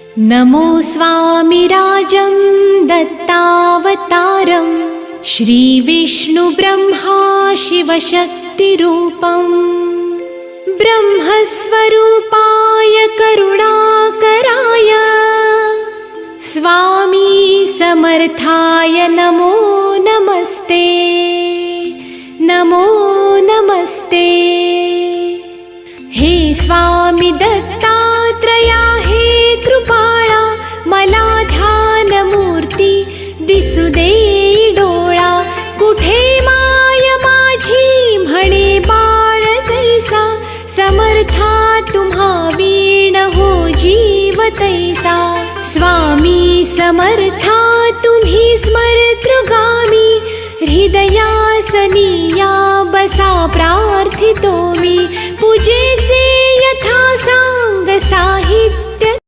नमो स्वामिराजं दत्तावतारं श्रीविष्णुब्रह्मा शिवशक्तिरूपं ब्रह्मस्वरूपाय करुणाकराय स्वामी समर्थाय नमो नमस्ते नमो नमस्ते। हे स्वामी दत्तात्रया हे कृपाळा मला ध्यानमूर्ती दिसू दे डोळा कुठे माय माझी म्हणे बाळ जैसा समर्था तुम्हा वीण हो जीव तैसा स्वामी समर्था तुम्ही स्मरतृगामी हृदयासनिया बसा प्रार्थितो मी पूजेचे यथा सांग साहित्य